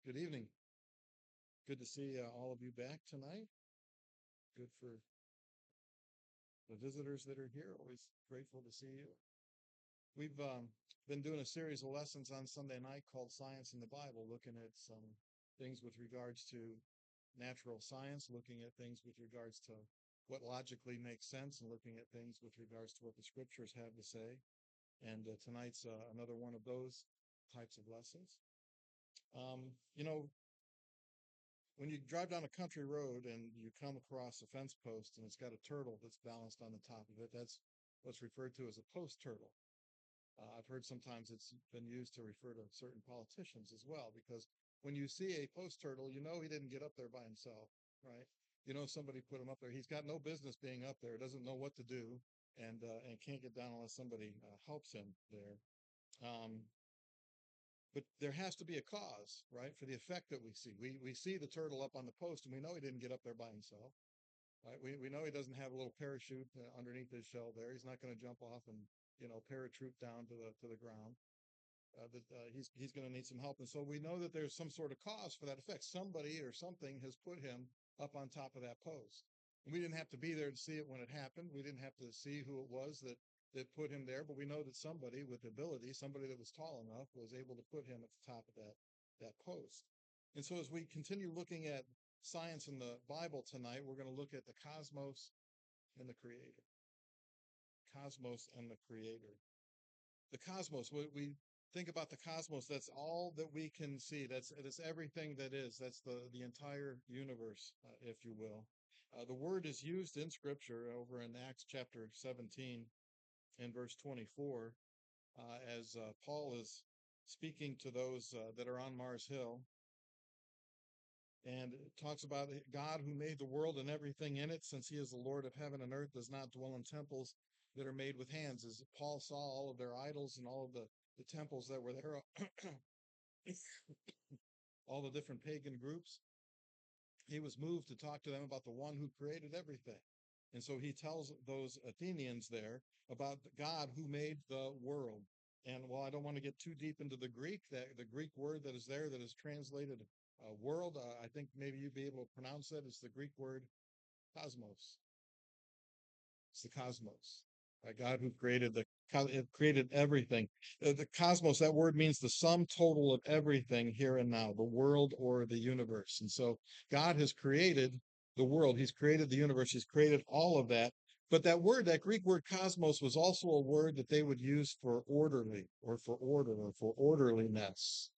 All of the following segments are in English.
Good evening. Good to see all of you back tonight. Good for the visitors that are here. Always grateful to see you. We've been doing a series of lessons on Sunday night called Science in the Bible, looking at some things with regards to natural science, looking at things with regards to what logically makes sense, and looking at things with regards to what the scriptures have to say. And tonight's another one of those types of lessons. Um, you know, when you drive down a country road and you come across a fence post and it's got a turtle that's balanced on the top of it, that's what's referred to as a post turtle. I've heard sometimes it's been used to refer to certain politicians as well, because when you see a post turtle, you know he didn't get up there by himself, right? You know somebody put him up there. He's got no business being up there. Doesn't know what to do, and can't get down unless somebody helps him there. Um, but there has to be a cause, right, for the effect that we see. We see the turtle up on the post, and we know he didn't get up there by himself, right? We know he doesn't have a little parachute underneath his shell there. He's not going to jump off and paratroop down to the ground. He's going to need some help, and so we know that there's some sort of cause for that effect. Somebody or something has put him up on top of that post. And we didn't have to be there to see it when it happened. We didn't have to see who it was that put him there, but we know that somebody with ability, somebody that was tall enough, was able to put him at the top of that post. And so as we continue looking at science in the Bible tonight, we're going to look at the cosmos and the creator. Cosmos and the creator. The cosmos, we think about the cosmos, that's all that we can see. That's everything that is. That's the entire universe, if you will. The word is used in scripture over in Acts chapter 17 and verse 24, as Paul is speaking to those that are on Mars Hill. And it talks about God who made the world and everything in it, since he is the Lord of heaven and earth, does not dwell in temples that are made with hands. As Paul saw all of their idols and all of the temples that were there, all the different pagan groups, he was moved to talk to them about the one who created everything. And so he tells those Athenians there about God who made the world. And while I don't want to get too deep into the Greek, the Greek word that is there that is translated world, I think maybe you'd be able to pronounce it. It's the Greek word cosmos. It's the cosmos. God who created everything. The cosmos, that word means the sum total of everything here and now, the world or the universe. And so God has created the world. He's created the universe. He's created all of that. But that word, that Greek word cosmos, was also a word that they would use for orderly or for order or for orderliness.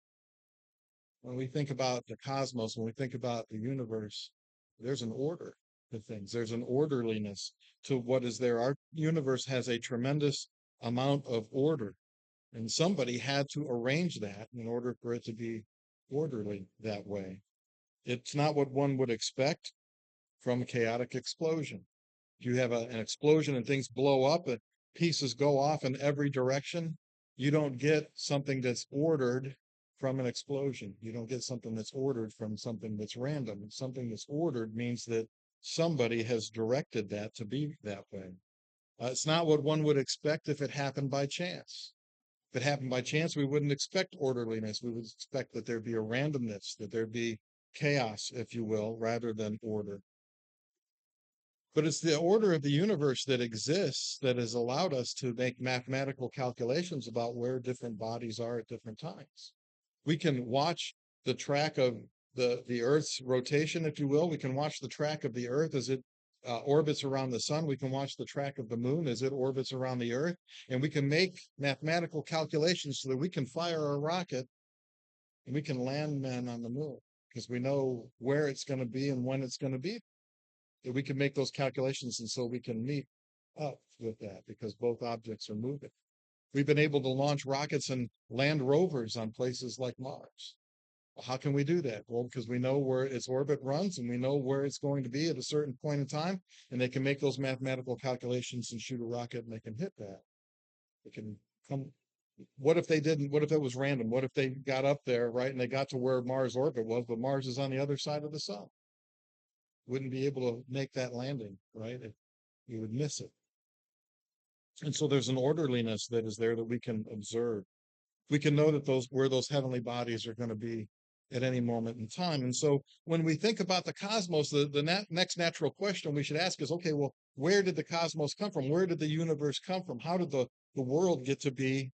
When we think about the cosmos, when we think about the universe, there's an order to things. There's an orderliness to what is there. Our universe has a tremendous amount of order, and somebody had to arrange that in order for it to be orderly that way. It's not what one would expect from a chaotic explosion. If you have an explosion and things blow up and pieces go off in every direction, you don't get something that's ordered from an explosion. You don't get something that's ordered from something that's random. Something that's ordered means that somebody has directed that to be that way. It's not what one would expect if it happened by chance. If it happened by chance, we wouldn't expect orderliness. We would expect that there'd be a randomness, that there'd be chaos, if you will, rather than order. But it's the order of the universe that exists that has allowed us to make mathematical calculations about where different bodies are at different times. We can watch the track of the Earth's rotation, if you will. We can watch the track of the Earth as it orbits around the sun. We can watch the track of the moon as it orbits around the Earth. And we can make mathematical calculations so that we can fire a rocket and we can land men on the moon because we know where it's going to be and when it's going to be. That we can make those calculations, and so we can meet up with that because both objects are moving. We've been able to launch rockets and land rovers on places like Mars. Well, how can we do that? Well, because we know where its orbit runs and we know where it's going to be at a certain point in time, and they can make those mathematical calculations and shoot a rocket and they can hit that. It can come. What if they didn't? What if it was random? What if they got up there, right, and they got to where Mars' orbit was, but Mars is on the other side of the sun? Wouldn't be able to make that landing, right? You would miss it. And so there's an orderliness that is there that we can observe. We can know that where those heavenly bodies are going to be. at any moment in time. And so when we think about the cosmos, the next natural question we should ask is, okay, well, where did the cosmos come from? Where did the universe come from? How did the world get to be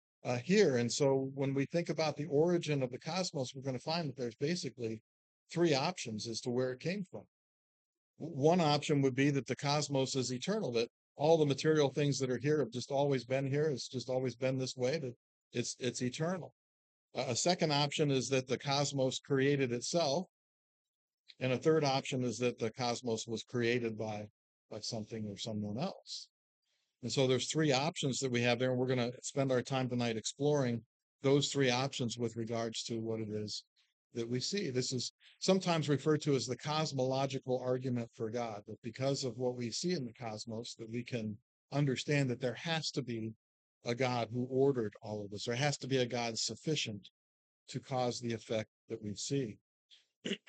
here? And so when we think about the origin of the cosmos, we're going to find that there's basically three options as to where it came from. One option would be that the cosmos is eternal, that all the material things that are here have just always been here. It's just always been this way, that it's eternal. A second option is that the cosmos created itself. And a third option is that the cosmos was created by something or someone else. And so there's three options that we have there, and we're going to spend our time tonight exploring those three options with regards to what it is that we see. This is sometimes referred to as the cosmological argument for God, that because of what we see in the cosmos, that we can understand that there has to be a God who ordered all of this. There has to be a God sufficient to cause the effect that we see.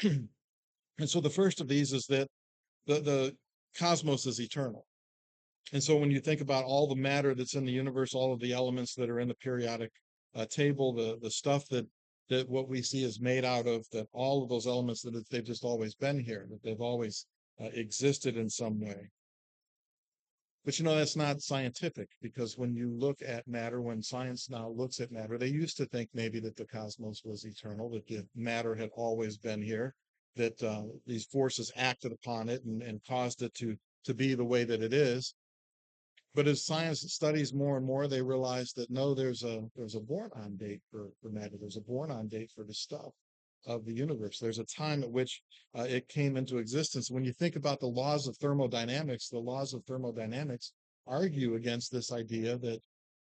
And so the first of these is that the cosmos is eternal. And so when you think about all the matter that's in the universe, all of the elements that are in the periodic table, the stuff that what we see is made out of, that all of those elements, that they've just always been here, that they've always existed in some way. But that's not scientific, because when you look at matter, when science now looks at matter, they used to think maybe that the cosmos was eternal, that the matter had always been here, that these forces acted upon it and caused it to be the way that it is. But as science studies more and more, they realize that no, there's a born-on date for matter. There's a born-on date for the stuff of the universe. There's a time at which it came into existence. When you think about the laws of thermodynamics, the laws of thermodynamics argue against this idea that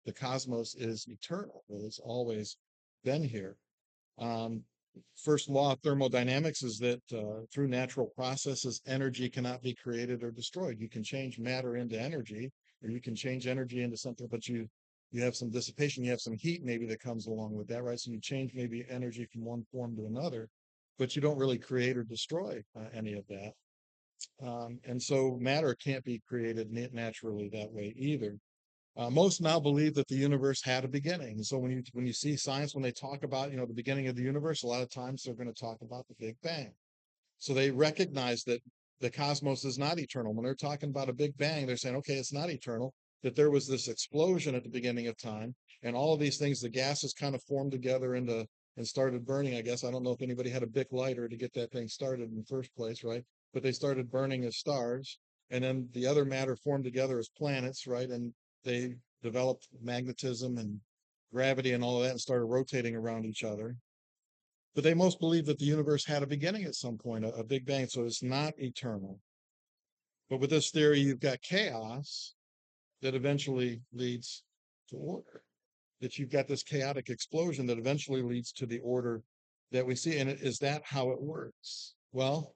the cosmos is eternal, that it's always been here. First law of thermodynamics is that through natural processes, energy cannot be created or destroyed. You can change matter into energy, or you can change energy into something, but you have some dissipation, you have some heat maybe that comes along with that, right? So you change maybe energy from one form to another, but you don't really create or destroy any of that. And so matter can't be created naturally that way either. Most now believe that the universe had a beginning. And so when you see science, when they talk about the beginning of the universe, a lot of times they're going to talk about the Big Bang. So they recognize that the cosmos is not eternal. When they're talking about a Big Bang, they're saying, okay, it's not eternal, that there was this explosion at the beginning of time, and all of these things, the gases kind of formed together and started burning, I guess. I don't know if anybody had a Bic lighter to get that thing started in the first place, right? But they started burning as stars, and then the other matter formed together as planets, right? And they developed magnetism and gravity and all of that and started rotating around each other. But they most believe that the universe had a beginning at some point, a Big Bang, so it's not eternal. But with this theory, you've got chaos that eventually leads to order, that you've got this chaotic explosion that eventually leads to the order that we see. And is that how it works? Well,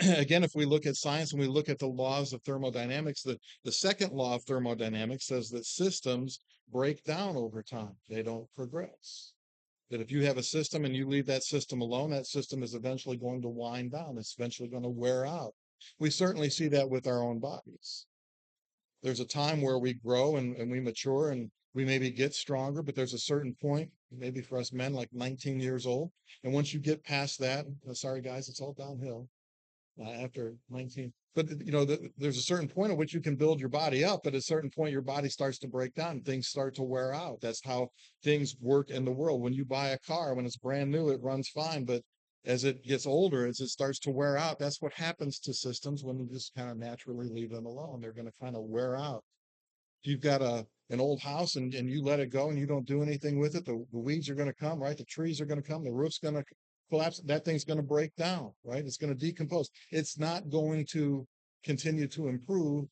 again, if we look at science and we look at the laws of thermodynamics, the second law of thermodynamics says that systems break down over time. They don't progress. That if you have a system and you leave that system alone, that system is eventually going to wind down. It's eventually going to wear out. We certainly see that with our own bodies. There's a time where we grow and we mature and we maybe get stronger, but there's a certain point, maybe for us men, like 19 years old. And once you get past that, sorry guys, it's all downhill after 19. But there's a certain point at which you can build your body up. But at a certain point, your body starts to break down. Things start to wear out. That's how things work in the world. When you buy a car, when it's brand new, it runs fine. But as it gets older, as it starts to wear out, that's what happens to systems when you just kind of naturally leave them alone. They're going to kind of wear out. If you've got an old house and you let it go and you don't do anything with it, the weeds are going to come, right? The trees are going to come, the roof's going to collapse, that thing's going to break down, right? It's going to decompose. It's not going to continue to improve.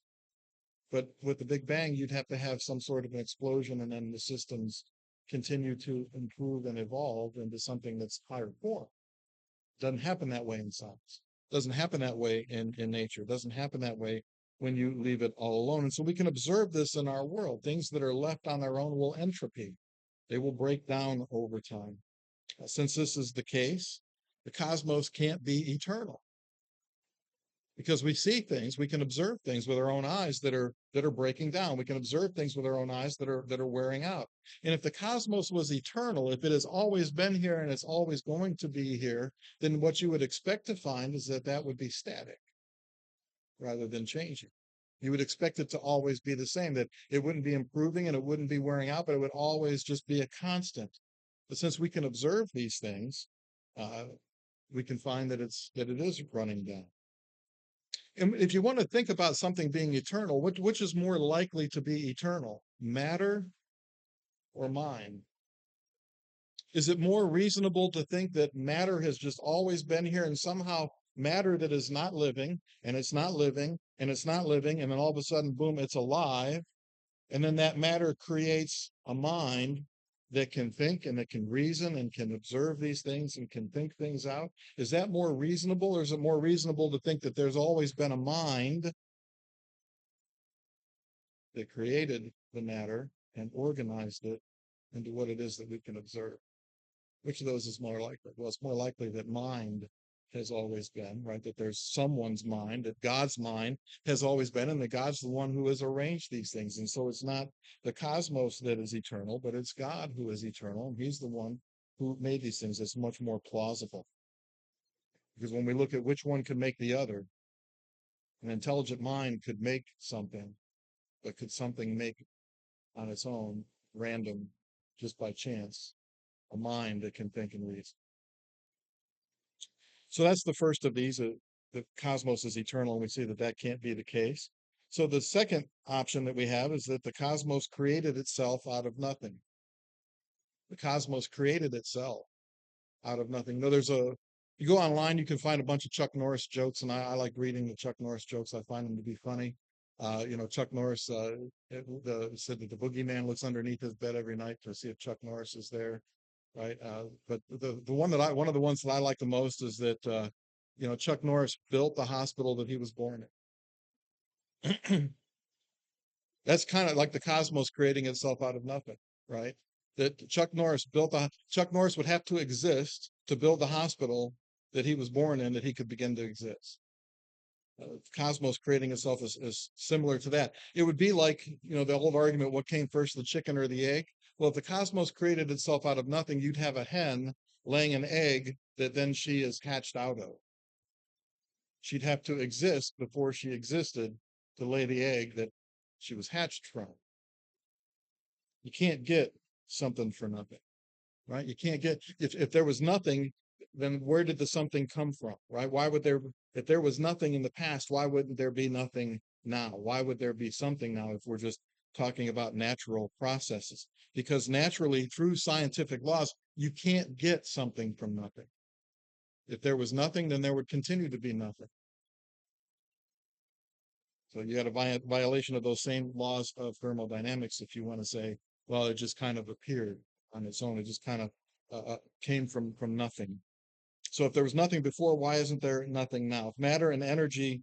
But with the Big Bang, you'd have to have some sort of an explosion, and then the systems continue to improve and evolve into something that's higher form. Doesn't happen that way in science. Doesn't happen that way in nature. Doesn't happen that way when you leave it all alone. And so we can observe this in our world. Things that are left on their own will entropy. They will break down over time. Since this is the case, the cosmos can't be eternal. because we see things, we can observe things with our own eyes that are breaking down. We can observe things with our own eyes that are wearing out. And if the cosmos was eternal, if it has always been here and it's always going to be here, then what you would expect to find is that that would be static rather than changing. You would expect it to always be the same, that it wouldn't be improving and it wouldn't be wearing out, but it would always just be a constant. But since we can observe these things, uh, we can find that it is running down. And if you want to think about something being eternal, which is more likely to be eternal, matter or mind? Is it more reasonable to think that matter has just always been here and somehow matter that is not living and it's not living and it's not living, and then all of a sudden, boom, it's alive, and then that matter creates a mind that can think and that can reason and can observe these things and can think things out? Is that more reasonable, or is it more reasonable to think that there's always been a mind that created the matter and organized it into what it is that we can observe? Which of those is more likely? Well, it's more likely that mind has always been, right? That there's someone's mind, that God's mind has always been, and that God's the one who has arranged these things. And so it's not the cosmos that is eternal, but it's God who is eternal, and He's the one who made these things. It's much more plausible. Because when we look at which one could make the other, an intelligent mind could make something, but could something make on its own, random, just by chance, a mind that can think and reason? So that's the first of these. The cosmos is eternal, and we see that that can't be the case. So the second option that we have is that the cosmos created itself out of nothing. The cosmos created itself out of nothing. No, you go online, you can find a bunch of Chuck Norris jokes, and I like reading the Chuck Norris jokes. I find them to be funny. Chuck Norris said that the boogeyman looks underneath his bed every night to see if Chuck Norris is there, right? But one of the ones that I like the most is that Chuck Norris built the hospital that he was born in. That's kind of like the cosmos creating itself out of nothing, right? That Chuck Norris would have to exist to build the hospital that he was born in, that he could begin to exist. Cosmos creating itself is similar to that. It would be like, the old argument, what came first, the chicken or the egg? Well, if the cosmos created itself out of nothing, you'd have a hen laying an egg that then she is hatched out of. She'd have to exist before she existed to lay the egg that she was hatched from. You can't get something for nothing, right? You can't get, if there was nothing, then where did the something come from, right? If there was nothing in the past, why wouldn't there be nothing now? Why would there be something now if we're just talking about natural processes? Because naturally, through scientific laws, you can't get something from nothing. If there was nothing, then there would continue to be nothing. So you had a violation of those same laws of thermodynamics if you want to say, well, it just kind of appeared on its own. It just kind of came from nothing. So if there was nothing before, why isn't there nothing now? If matter and energy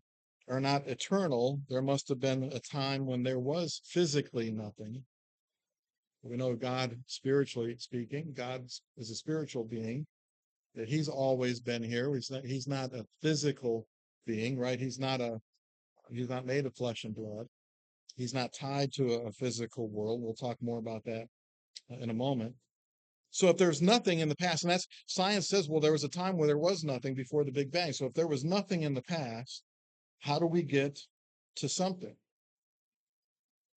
are not eternal, there must have been a time when there was physically nothing. We know God, spiritually speaking, God is a spiritual being, that He's always been here. He's not a physical being, right? He's not made of flesh and blood. He's not tied to a physical world. We'll talk more about that in a moment. So if there's nothing in the past, and that's science says, well, there was a time where there was nothing before the Big Bang. So if there was nothing in the past, how do we get to something?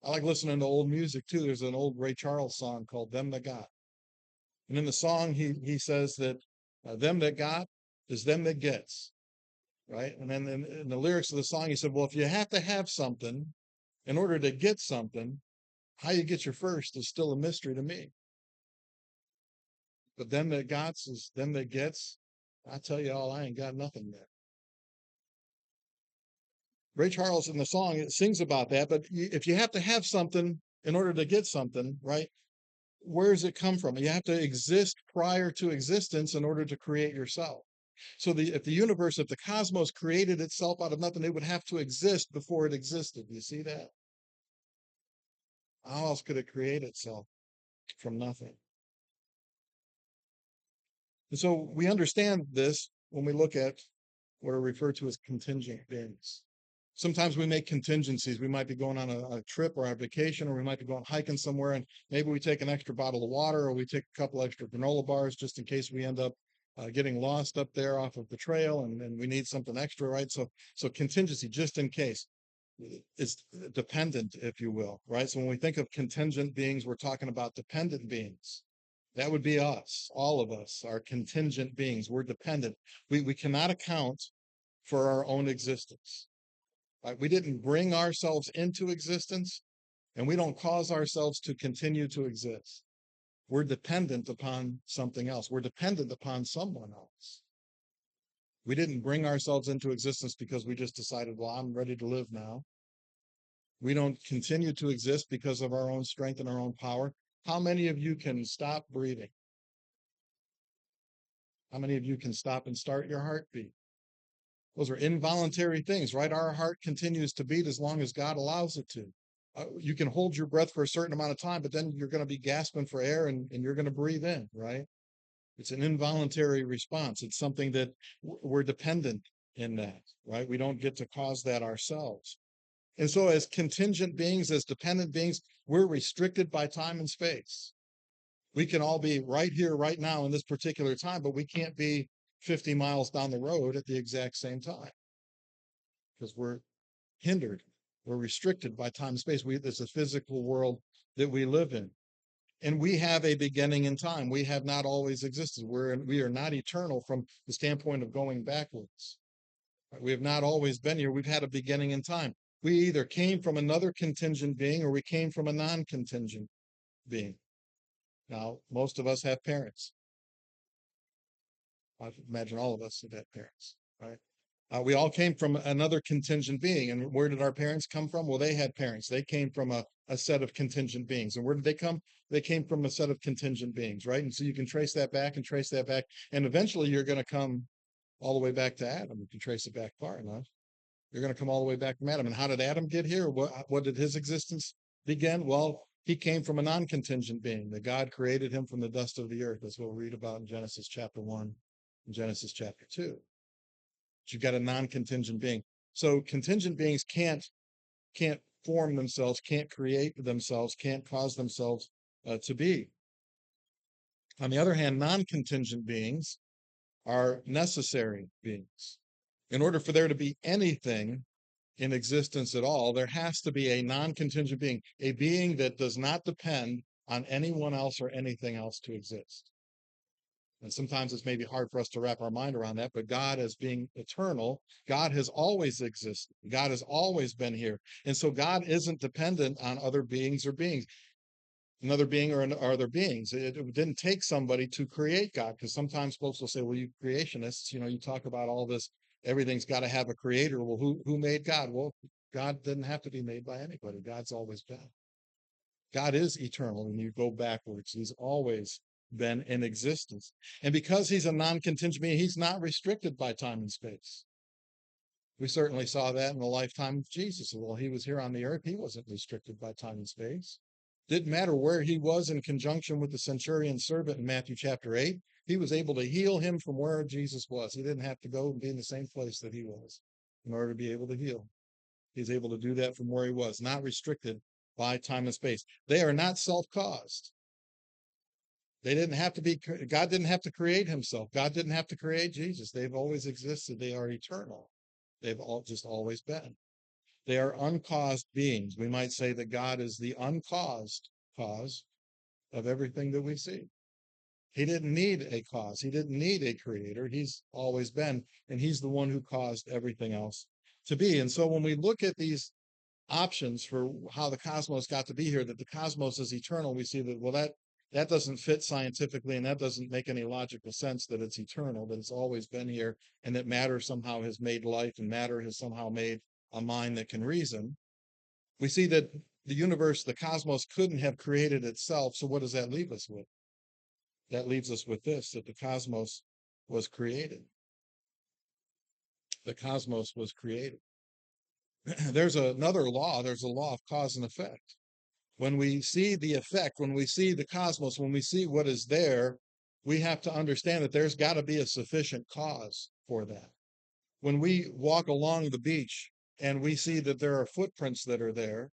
I like listening to old music too. There's an old Ray Charles song called "Them That Got," and in the song he says that them that got is them that gets, right? And then in the lyrics of the song, he said, well, if you have to have something in order to get something, how you get your first is still a mystery to me. But them that gots is them that gets. I tell you all, I ain't got nothing there. Ray Charles in the song, it sings about that. But if you have to have something in order to get something, right? Where does it come from? You have to exist prior to existence in order to create yourself. So if the cosmos created itself out of nothing, it would have to exist before it existed. You see that? How else could it create itself from nothing? And so we understand this when we look at what are referred to as contingent beings. Sometimes we make contingencies. We might be going on a trip or a vacation, or we might be going hiking somewhere, and maybe we take an extra bottle of water, or we take a couple extra granola bars just in case we end up getting lost up there off of the trail, and we need something extra, right? So contingency, just in case, is dependent, if you will, right? So when we think of contingent beings, we're talking about dependent beings. That would be us. All of us are contingent beings. We're dependent. We cannot account for our own existence. Right? We didn't bring ourselves into existence, and we don't cause ourselves to continue to exist. We're dependent upon something else. We're dependent upon someone else. We didn't bring ourselves into existence because we just decided, well, I'm ready to live now. We don't continue to exist because of our own strength and our own power. How many of you can stop breathing? How many of you can stop and start your heartbeat? Those are involuntary things, right? Our heart continues to beat as long as God allows it to. You can hold your breath for a certain amount of time, but then you're going to be gasping for air and you're going to breathe in, right? It's an involuntary response. It's something that we're dependent in that, right? We don't get to cause that ourselves. And so as contingent beings, as dependent beings, we're restricted by time and space. We can all be right here, right now in this particular time, but we can't be 50 miles down the road at the exact same time because we're hindered. We're restricted by time and space. There's a physical world that we live in. And we have a beginning in time. We have not always existed. We are not eternal from the standpoint of going backwards. We have not always been here. We've had a beginning in time. We either came from another contingent being or we came from a non-contingent being. Now, most of us have parents. I imagine all of us have had parents, right? We all came from another contingent being. And where did our parents come from? Well, they had parents. They came from a set of contingent beings. And where did they come? They came from a set of contingent beings, right? And so you can trace that back and trace that back. And eventually you're going to come all the way back to Adam. If you trace it back far enough, you're going to come all the way back from Adam. And how did Adam get here? What did his existence begin? Well, he came from a non-contingent being, that God created him from the dust of the earth. That's what we'll read about in Genesis chapter 1 and Genesis chapter 2. You've got a non-contingent being. So contingent beings can't form themselves, can't create themselves, can't cause themselves to be. On the other hand, non-contingent beings are necessary beings. In order for there to be anything in existence at all, there has to be a non-contingent being, a being that does not depend on anyone else or anything else to exist. And sometimes it's maybe hard for us to wrap our mind around that, but God, as being eternal, God has always existed. God has always been here. And so God isn't dependent on other beings or beings, another being or other beings. It didn't take somebody to create God, because sometimes folks will say, well, you creationists, you talk about all this, everything's got to have a creator. Well, who made God? Well, God didn't have to be made by anybody. God's always been. God is eternal, and you go backwards. He's always been in existence. And because he's a non-contingent being, he's not restricted by time and space. We certainly saw that in the lifetime of Jesus. While he was here on the earth, he wasn't restricted by time and space. Didn't matter where he was in conjunction with the centurion servant in Matthew chapter 8. He was able to heal him from where Jesus was. He didn't have to go and be in the same place that he was in order to be able to heal. He's able to do that from where he was, not restricted by time and space. They are not self-caused. They didn't have to be, God didn't have to create himself. God didn't have to create Jesus. They've always existed. They are eternal. They've just always been. They are uncaused beings. We might say that God is the uncaused cause of everything that we see. He didn't need a cause. He didn't need a creator. He's always been, and he's the one who caused everything else to be. And so when we look at these options for how the cosmos got to be here, that the cosmos is eternal, we see that, well, that doesn't fit scientifically, and that doesn't make any logical sense, that it's eternal, that it's always been here, and that matter somehow has made life, and matter has somehow made a mind that can reason. We see that the universe, the cosmos, couldn't have created itself. So what does that leave us with? That leaves us with this, that the cosmos was created. The cosmos was created. There's another law. There's a law of cause and effect. When we see the effect, when we see the cosmos, when we see what is there, we have to understand that there's got to be a sufficient cause for that. When we walk along the beach and we see that there are footprints that are there,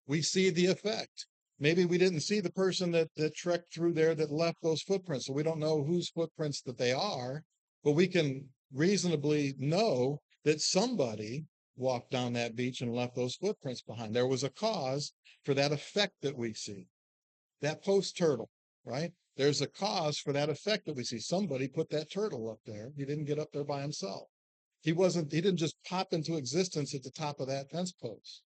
we see the effect. Maybe we didn't see the person that trekked through there that left those footprints, so we don't know whose footprints that they are, but we can reasonably know that somebody walked down that beach and left those footprints behind. There was a cause for that effect that we see. That post turtle, right? There's a cause for that effect that we see. Somebody put that turtle up there. He didn't get up there by himself. He didn't just pop into existence at the top of that fence post,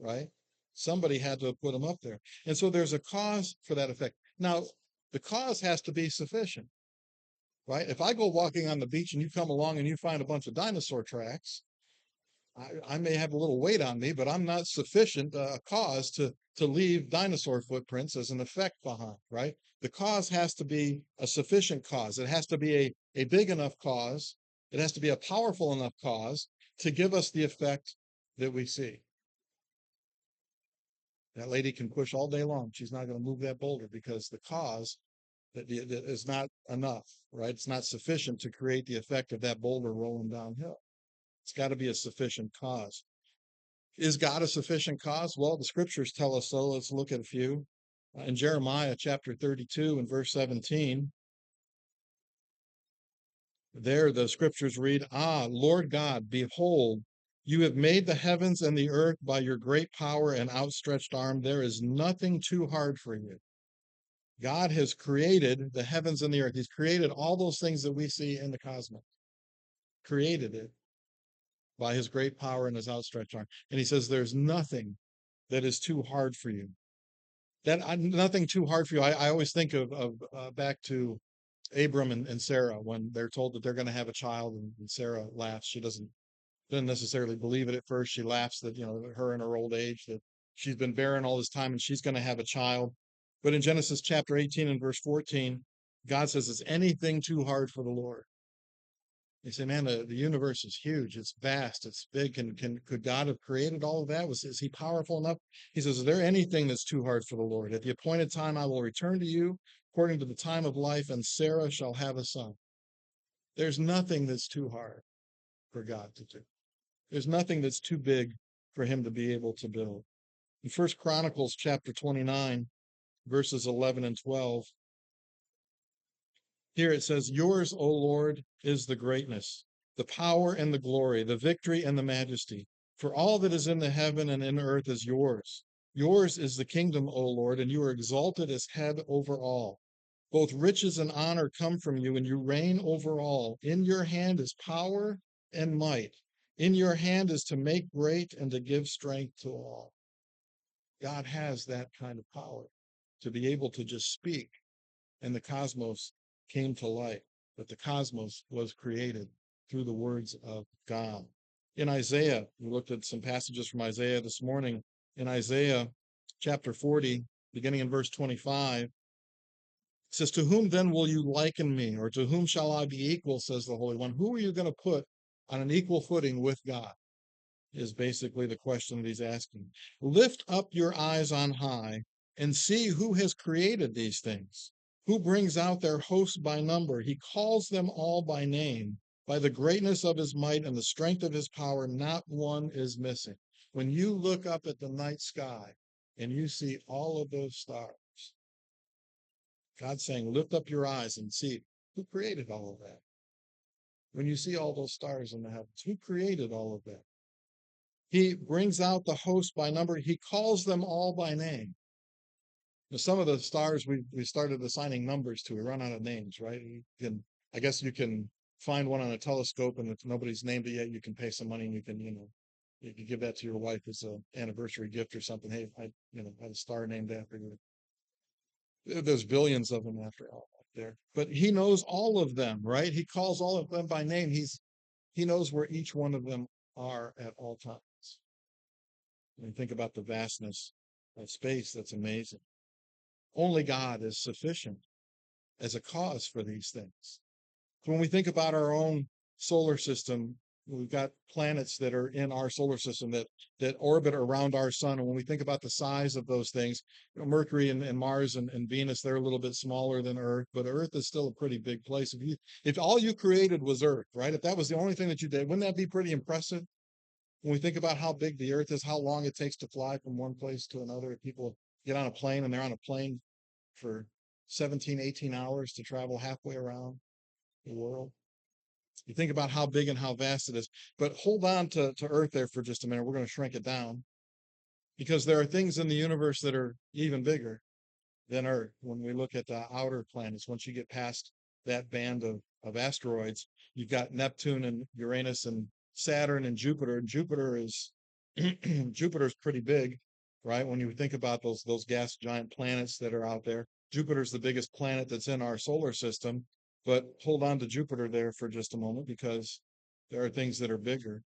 right? Somebody had to have put him up there. And so there's a cause for that effect. Now, the cause has to be sufficient, right? If I go walking on the beach and you come along and you find a bunch of dinosaur tracks, I may have a little weight on me, but I'm not sufficient cause to leave dinosaur footprints as an effect behind, right? The cause has to be a sufficient cause. It has to be a big enough cause. It has to be a powerful enough cause to give us the effect that we see. That lady can push all day long. She's not going to move that boulder because the cause that is not enough, right? It's not sufficient to create the effect of that boulder rolling downhill. It's got to be a sufficient cause. Is God a sufficient cause? Well, the scriptures tell us so. Let's look at a few. In Jeremiah chapter 32 and verse 17, there the scriptures read, Ah, Lord God, behold, you have made the heavens and the earth by your great power and outstretched arm. There is nothing too hard for you. God has created the heavens and the earth. He's created all those things that we see in the cosmos, created it by his great power and his outstretched arm. And he says, there's nothing that is too hard for you. Nothing too hard for you. I always think of back to Abram and Sarah when they're told that they're going to have a child, and Sarah laughs. She doesn't necessarily believe it at first. She laughs that, her in her old age, that she's been barren all this time and she's going to have a child. But in Genesis chapter 18 and verse 14, God says, is anything too hard for the Lord? You say, man, the universe is huge. It's vast. It's big. Could God have created all of that? Is he powerful enough? He says, is there anything that's too hard for the Lord? At the appointed time, I will return to you according to the time of life, and Sarah shall have a son. There's nothing that's too hard for God to do. There's nothing that's too big for him to be able to build. In First Chronicles chapter 29, verses 11 and 12, here it says, yours, O Lord, is the greatness, the power and the glory, the victory and the majesty. For all that is in the heaven and in earth is yours. Yours is the kingdom, O Lord, and you are exalted as head over all. Both riches and honor come from you, and you reign over all. In your hand is power and might. In your hand is to make great and to give strength to all. God has that kind of power to be able to just speak, and the cosmos came to light, that the cosmos was created through the words of God. In Isaiah, we looked at some passages from Isaiah this morning. In Isaiah chapter 40, beginning in verse 25, it says, to whom then will you liken me, or to whom shall I be equal, says the Holy One? Who are you going to put on an equal footing with God? Is basically the question that he's asking. Lift up your eyes on high and see who has created these things, who brings out their hosts by number. He calls them all by name. By the greatness of his might and the strength of his power, not one is missing. When you look up at the night sky and you see all of those stars, God's saying, lift up your eyes and see who created all of that. When you see all those stars in the heavens, who created all of that? He brings out the host by number. He calls them all by name. Now, some of the stars we started assigning numbers to. We run out of names, right? I guess you can find one on a telescope, and if nobody's named it yet, you can pay some money and you can give that to your wife as an anniversary gift or something. Hey, I had a star named after you. There's billions of them after all up there. But he knows all of them, right? He calls all of them by name. He knows where each one of them are at all times. When you think about the vastness of space, that's amazing. Only God is sufficient as a cause for these things. So when we think about our own solar system, We've got planets that are in our solar system that orbit around our sun. And when we think about the size of those things, Mercury and Mars and Venus, they're a little bit smaller than Earth, but Earth is still a pretty big place. If all you created was Earth, right? If that was the only thing that you did, wouldn't that be pretty impressive? When we think about how big the Earth is, how long it takes to fly from one place to another, people get on a plane and they're on a plane for 17, 18 hours to travel halfway around the world. You think about how big and how vast it is. But hold on to Earth there for just a minute. We're going to shrink it down because there are things in the universe that are even bigger than Earth when we look at the outer planets. Once you get past that band of asteroids, you've got Neptune and Uranus and Saturn and Jupiter. And Jupiter is Jupiter's pretty big, right? When you think about those gas giant planets that are out there, Jupiter's the biggest planet that's in our solar system. But hold on to Jupiter there for just a moment because there are things that are bigger.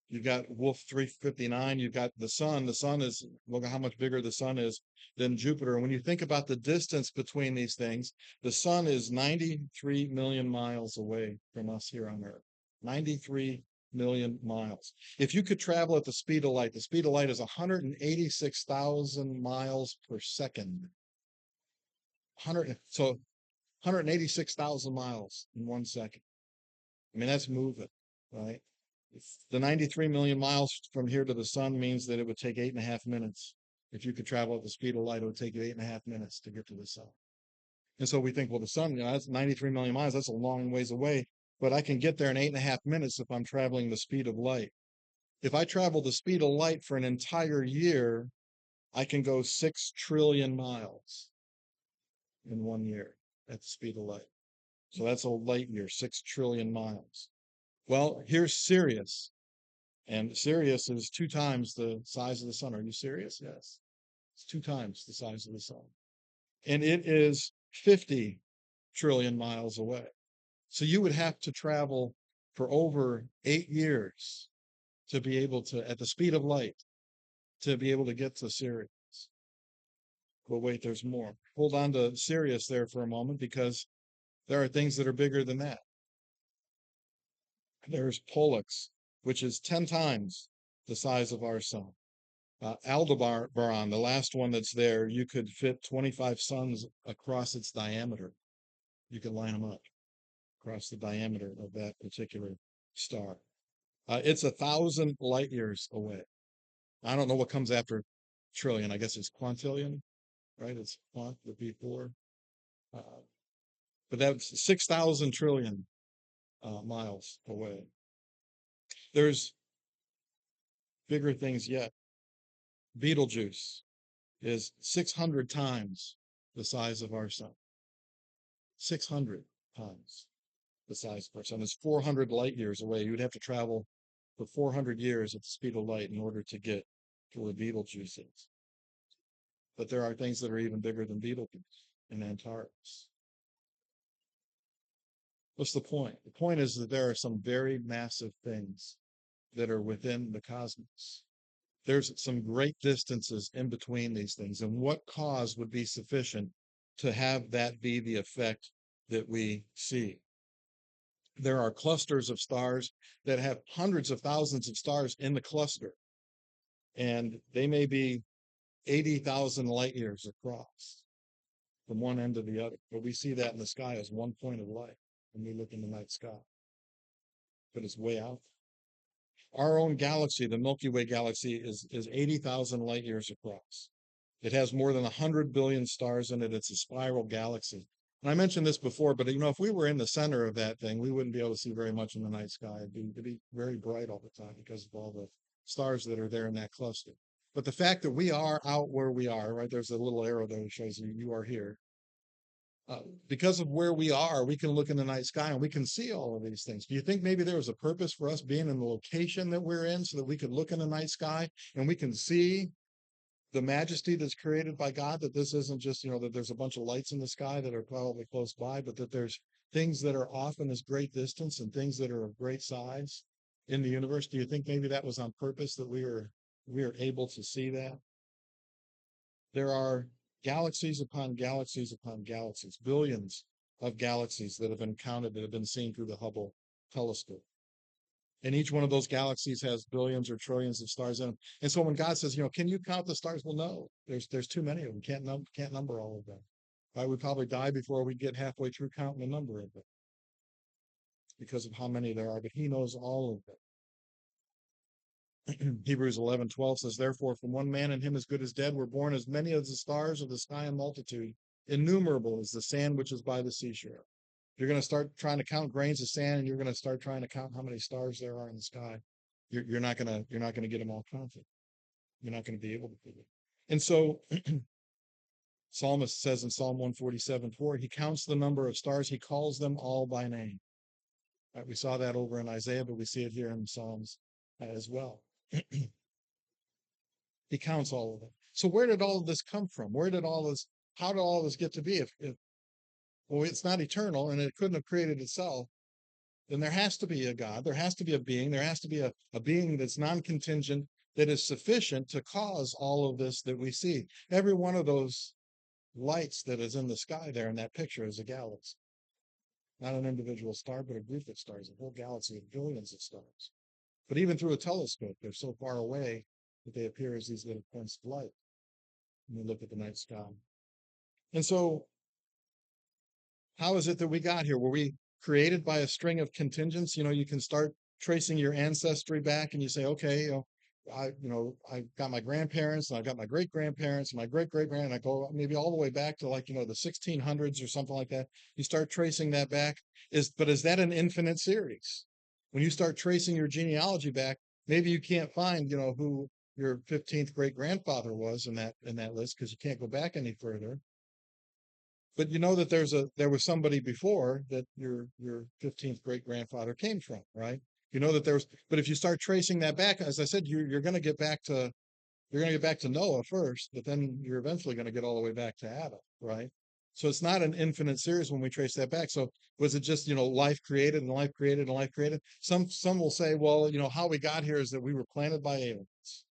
You've got Wolf 359. You've got the sun. The sun is, look at how much bigger the sun is than Jupiter. And when you think about the distance between these things, the sun is 93 million miles away from us here on Earth. 93 million miles. If you could travel at the speed of light, the speed of light is 186,000 miles per second. 186,000 miles in 1 second. I mean, that's moving, right? The 93 million miles from here to the sun means that it would take 8.5 minutes. If you could travel at the speed of light, it would take you 8.5 minutes to get to the sun. And so we think, well, the sun, that's 93 million miles. That's a long ways away, but I can get there in 8.5 minutes if I'm traveling the speed of light. If I travel the speed of light for an entire year, I can go 6 trillion miles in 1 year at the speed of light. So that's a light year, 6 trillion miles. Well, here's Sirius, and Sirius is 2 times the size of the sun. Are you serious? Yes. It's 2 times the size of the sun. And it is 50 trillion miles away. So you would have to travel for over 8 years to be able to, at the speed of light, to be able to get to Sirius. But wait, there's more. Hold on to Sirius there for a moment because there are things that are bigger than that. There's Pollux, which is 10 times the size of our sun. Aldebaran, the last one that's there, you could fit 25 suns across its diameter. You could line them up across the diameter of that particular star. It's 1,000 light years away. I don't know what comes after trillion. I guess it's quintillion, right? It's quant would be 4. Uh, but that's 6,000 trillion miles away. There's bigger things yet. Betelgeuse is 600 times the size of our sun. 600 times the size of our sun. It's 400 light years away. You would have to travel for 400 years at the speed of light in order to get to where Betelgeuse is. But there are things that are even bigger than Betelgeuse in Antares. What's the point? The point is that there are some very massive things that are within the cosmos. There's some great distances in between these things. And what cause would be sufficient to have that be the effect that we see? There are clusters of stars that have hundreds of thousands of stars in the cluster. And they may be 80,000 light years across from one end to the other. But we see that in the sky as one point of light when we look in the night sky. But it's way out. Our own galaxy, the Milky Way galaxy, is 80,000 light years across. It has more than 100 billion stars in it. It's a spiral galaxy. And I mentioned this before, but if we were in the center of that thing, we wouldn't be able to see very much in the night sky. It'd be very bright all the time because of all the stars that are there in that cluster. But the fact that we are out where we are, right? There's a little arrow there that shows you are here. Because of where we are, we can look in the night sky and we can see all of these things. Do you think maybe there was a purpose for us being in the location that we're in so that we could look in the night sky and we can see the majesty that's created by God, that this isn't just, that there's a bunch of lights in the sky that are probably close by, but that there's things that are off in this great distance and things that are of great size in the universe? Do you think maybe that was on purpose that we are able to see that? There are galaxies upon galaxies upon galaxies, billions of galaxies that have been counted, that have been seen through the Hubble telescope. And each one of those galaxies has billions or trillions of stars in them. And so when God says, can you count the stars? Well, no, there's too many of them. Can't number all of them. Right? We'd probably die before we get halfway through counting the number of them because of how many there are. But He knows all of them. Hebrews 11:12 says, therefore, from one man, and him as good as dead, were born as many as the stars of the sky in multitude, innumerable as the sand which is by the seashore. You're going to start trying to count grains of sand, and you're going to start trying to count how many stars there are in the sky. You're not going to get them all counted. You're not going to be able to do it. And so, Psalmist says in Psalm 147:4, he counts the number of stars. He calls them all by name. Right? We saw that over in Isaiah, but we see it here in the Psalms as well. He counts all of them. So where did all of this come from? How did all this get to be? Well, it's not eternal and it couldn't have created itself, then there has to be a God. There has to be a being. There has to be a being that's non-contingent, that is sufficient to cause all of this that we see. Every one of those lights that is in the sky there in that picture is a galaxy. Not an individual star, but a group of stars, a whole galaxy of billions of stars. But even through a telescope, they're so far away that they appear as these little points of light when we look at the night sky. And so, how is it that we got here? Were we created by a string of contingents? You can start tracing your ancestry back, and you say, okay, I got my grandparents, and I've got my great grandparents, and my great great grand, and I go maybe all the way back to the 1600s or something like that. You start tracing that back. But is that an infinite series? When you start tracing your genealogy back, maybe you can't find, who your 15th great grandfather was in that list because you can't go back any further. But you know that there was somebody before that your 15th great grandfather came from, right? You know that but if you start tracing that back, as I said, you're going to get back to Noah first, but then you're eventually going to get all the way back to Adam, right? So it's not an infinite series when we trace that back. So was it just, life created and life created and life created? Some will say, well, how we got here is that we were planted by aliens.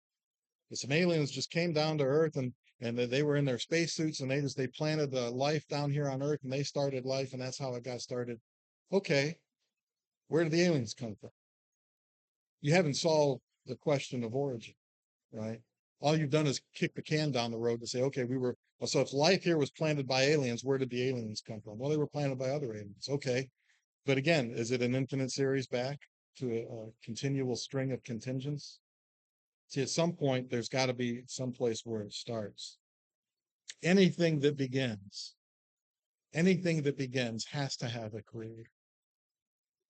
Some aliens just came down to Earth and they were in their spacesuits and they planted the life down here on Earth and they started life and that's how it got started. Okay, where did the aliens come from? You haven't solved the question of origin, right? All you've done is kick the can down the road to say, okay, so if life here was planted by aliens, where did the aliens come from? Well, they were planted by other aliens. Okay. But again, is it an infinite series back to a continual string of contingents? See, at some point, there's got to be some place where it starts. Anything that begins has to have a creator.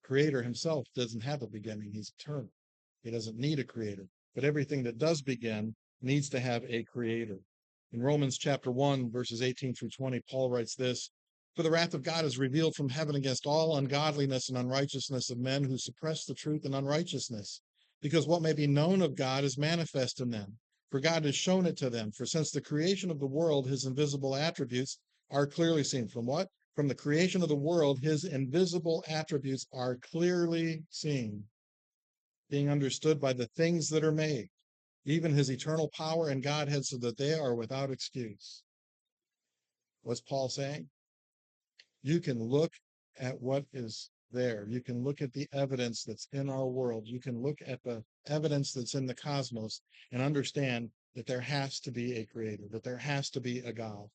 Creator himself doesn't have a beginning. He's eternal. He doesn't need a creator. But everything that does begin needs to have a creator. In Romans chapter 1, verses 18 through 20, Paul writes this, for the wrath of God is revealed from heaven against all ungodliness and unrighteousness of men who suppress the truth in unrighteousness, because what may be known of God is manifest in them, for God has shown it to them. For since the creation of the world, his invisible attributes are clearly seen. From what? From the creation of the world, his invisible attributes are clearly seen, being understood by the things that are made, even his eternal power and Godhead, so that they are without excuse. What's Paul saying? You can look at what is there. You can look at the evidence that's in our world. You can look at the evidence that's in the cosmos and understand that there has to be a creator, that there has to be a God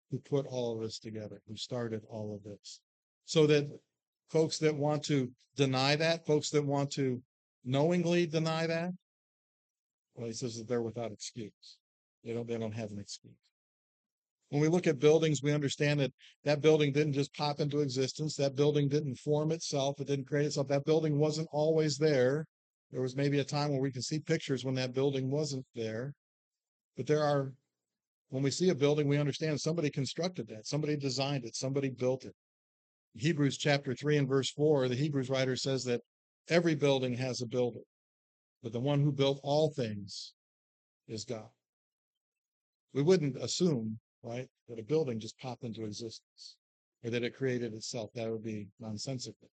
who put all of this together, who started all of this. So that folks that want to deny that, folks that want to knowingly deny that, well, he says that they're without excuse. They don't have an excuse. When we look at buildings, we understand that that building didn't just pop into existence. That building didn't form itself. It didn't create itself. That building wasn't always there. There was maybe a time where we can see pictures when that building wasn't there. But when we see a building, we understand somebody constructed that. Somebody designed it. Somebody built it. Hebrews chapter 3 and verse 4, the Hebrews writer says that every building has a builder, but the one who built all things is God. We wouldn't assume, right, that a building just popped into existence or that it created itself. That would be nonsensical.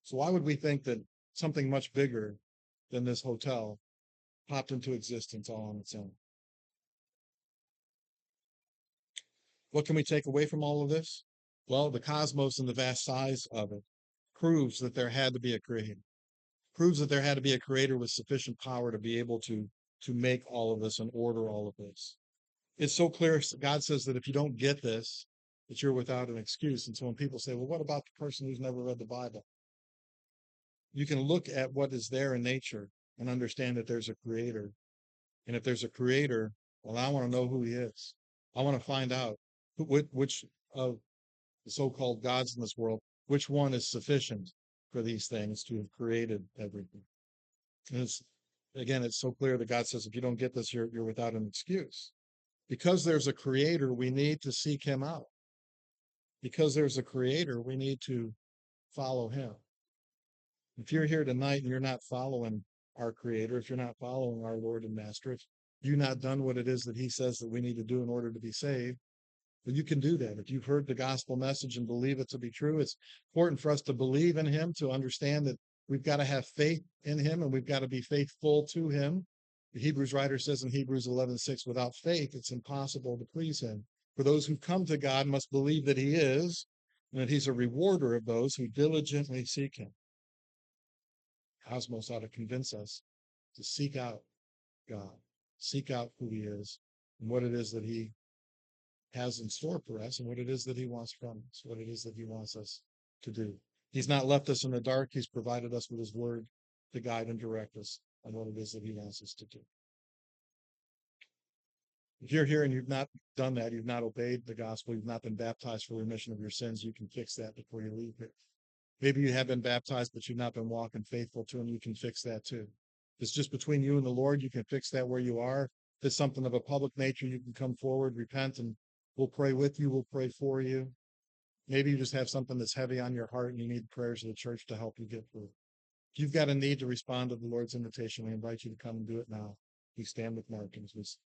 So why would we think that something much bigger than this hotel popped into existence all on its own? What can we take away from all of this? Well, the cosmos and the vast size of it proves that there had to be a creator. proves that there had to be a creator with sufficient power to be able to make all of this and order all of this. It's so clear. God says that if you don't get this, that you're without an excuse. And so when people say, well, what about the person who's never read the Bible? You can look at what is there in nature and understand that there's a creator. And if there's a creator, well, I want to know who he is. I want to find out which of the so-called gods in this world, which one is sufficient for these things to have created everything. And it's so clear that God says, if you don't get this, you're without an excuse. Because there's a creator, we need to seek him out. Because there's a creator, we need to follow him. If you're here tonight and you're not following our creator, if you're not following our Lord and Master, if you've not done what it is that he says that we need to do in order to be saved, well, you can do that. If you've heard the gospel message and believe it to be true, it's important for us to believe in him, to understand that we've got to have faith in him and we've got to be faithful to him. The Hebrews writer says in Hebrews 11:6, without faith, it's impossible to please him. For those who come to God must believe that he is, and that he's a rewarder of those who diligently seek him. Cosmos ought to convince us to seek out God, seek out who he is, and what it is that he has in store for us, and what it is that he wants from us, what it is that he wants us to do. He's not left us in the dark. He's provided us with his word to guide and direct us on what it is that he wants us to do. If you're here and you've not done that, you've not obeyed the gospel, you've not been baptized for remission of your sins, you can fix that before you leave here. Maybe you have been baptized, but you've not been walking faithful to him. You can fix that too. If it's just between you and the Lord, you can fix that where you are. If it's something of a public nature, you can come forward, repent, and we'll pray with you. We'll pray for you. Maybe you just have something that's heavy on your heart and you need prayers of the church to help you get through. If you've got a need to respond to the Lord's invitation, we invite you to come and do it now. We stand with Mark as we